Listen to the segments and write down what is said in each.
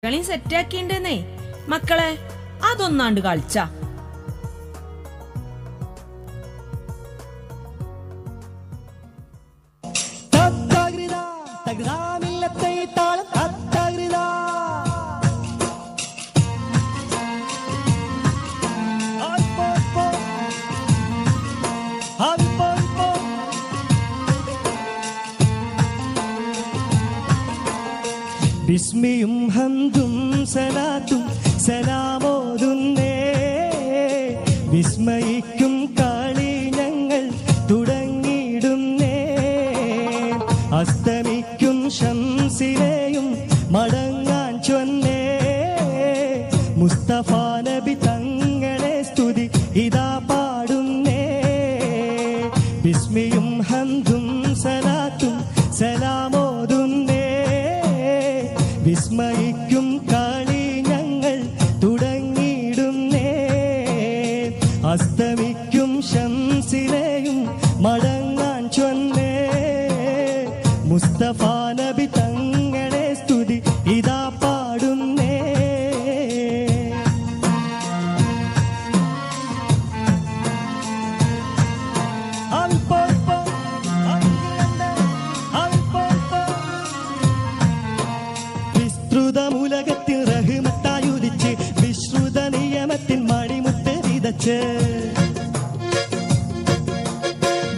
കളി സെറ്റാക്കിണ്ടെന്നേ മക്കളെ, അതൊന്നാണ്ട് കളിച്ച ബിസ്മിയും ഹംദും സലാത്തും സലാമോതുന്നേ, വിസ്മയിക്കും കളി ഞങ്ങൾ തുടങ്ങിയിടുന്നേ. അസ്തമിക്കും ശംസിനെയും മടങ്ങാൻ ചൊന്നേ, മുസ്തഫ നബി തങ്ങളെ സ്തുതി ഇതാ പാടുന്നേ. ബിസ്മിയും ഹംദും സലാത്തും സലാമോതുന്നേ, വിസ്മയിക്കും കളി ഞങ്ങൾ തുടങ്ങിയിടുന്നേ. അസ്തമിക്കും ശംസിനെയും മടങ്ങാൻ ചൊന്നേ, മുസ്തഫ നബി തങ്ങളെ സ്തുതി ഇതാ പാടുന്നേ. വിസ്തൃതമുലകത്തിൽ റഹ്മത്തായുദിച്ച് വിശ്രുത നിയമത്തിൻ മണിമുത്ത് വിതച്ച്,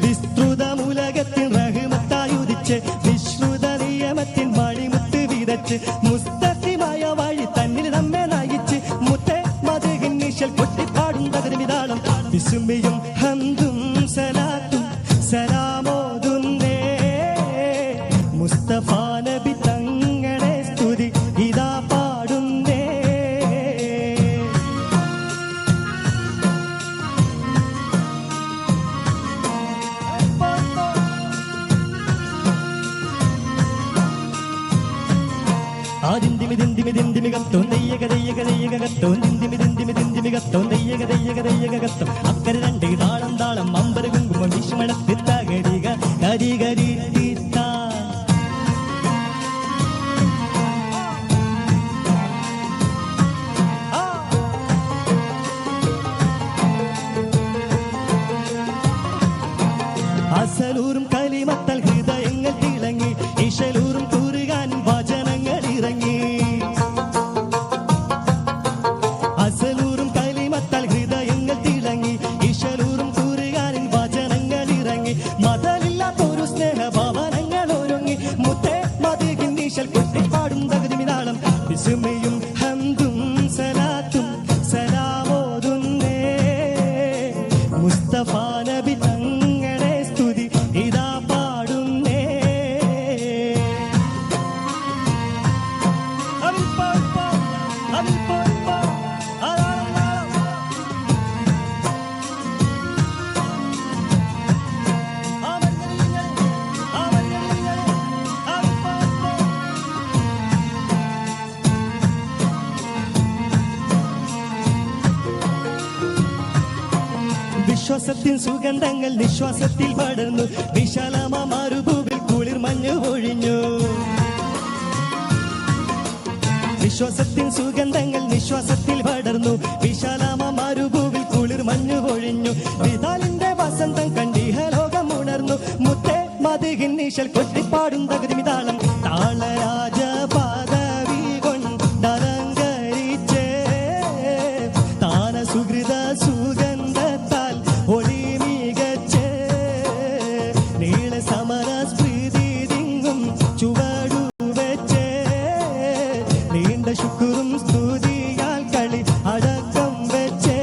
വിസ്തൃതമുലകത്തിൽ റഹ്മത്തായുദിച്ച് വിശ്രുത നിയമത്തിൻ മണിമുത്ത് വിതച്ച്, മുസ്തഖിമായ വഴി തന്നിൽ നമ്മെ നയിച്ച്, മുത്തേ മദ്ഹിൻ നിശൽ കൊട്ടിപ്പാടും തകരുമിതാളം. വിസ്മിയും ഹംദും സലാത്തും സലാമോതുന്നേ, മുസ്തഫ നബി തങ്ങളെ സ്തുതി ഇതാ പാടുന്നേ. അക്കരെ രണ്ട് താളം താളം അമ്പര കുങ്കുമം വിഷ്മണത്തിത്തകരിക കരികരി തീത്താ. അസലൂറും കലിമത്തൽ ഹൃദയങ്ങൾ തിളങ്ങി, ഇശലൂറും കുറുകാൻ വചനങ്ങൾ ഇറങ്ങി. അസലൂറും കലിമത്തൽ ഹൃദയങ്ങൾ തിളങ്ങി, ഇശലൂറും കുറുകാൻ വചനങ്ങൾ ഇറങ്ങി. മതലില്ലാത്തൊരു സ്നേഹഭവനങ്ങൾ ഒരുങ്ങി, മുത്തേ മദ്ഹിൻ നിശൽ കൊട്ടിപ്പാടും തകരുമിതാളം. വിസ്മയും ഹംദും സലാത്തും സലാമോതുന്നേ, മുസ്തഫ നബി തങ്ങളെ സ്തുതി ഇതാ പാടുന്നേ. വിശ്വാസത്തിൻ സുഗന്ധങ്ങൾ നിശ്വാസത്തിൽ പടർന്നു, വിശാലമ മരുഭൂവിൽ കുളിർ മഞ്ഞു ഒഴിഞ്ഞു. വിശ്വാസത്തിൻ സുഗന്ധങ്ങൾ നിശ്വാസത്തിൽ പടർന്നു, വിശാലമ മരുഭൂവിൽ കുളിർ മഞ്ഞു ഒഴിഞ്ഞു. വിതാലിന്റെ വസന്തം കണ്ടിഹലോകം ഉണർന്നു, മുത്തേ മദ്ഹിൻ നിശൽ കൊട്ടിപ്പാടും തകരുമിതാളം. താളരാജ പദവി കൊണ്ടലങ്കരിച്ചേ, താന സുഹൃത സുഗന്ധത്താൽ ഒളി മികച്ചേ, നീള സമര സ്മൃതി തിങ്ങും ചുവടു വെച്ചേ, നീണ്ട ശുക്രും സ്തുതിയാൽ കളി അടക്കം വെച്ചേ.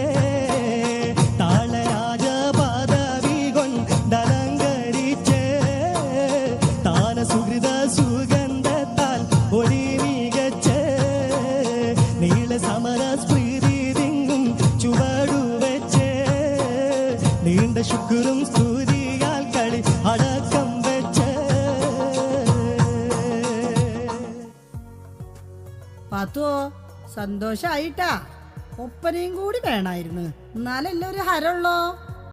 താളരാജ പദവി കൊണ്ടലങ്കരിച്ചേ, താന സുഹൃത സുഗന്ധത്താൽ ഒളി മികച്ചേ, നീള സമര സ്മൃതി തിങ്ങും ചുവടു വെച്ചേ, നീണ്ട ശുക്രും സ്തുതിയാൽ കളി അടക്കം വെച്ചേ. പാത്തോ, സന്തോഷായിട്ടാ. ഒപ്പനയും കൂടി വേണമായിരുന്നു, എന്നാലല്ലേ ഒരു ഹരമുള്ളോ.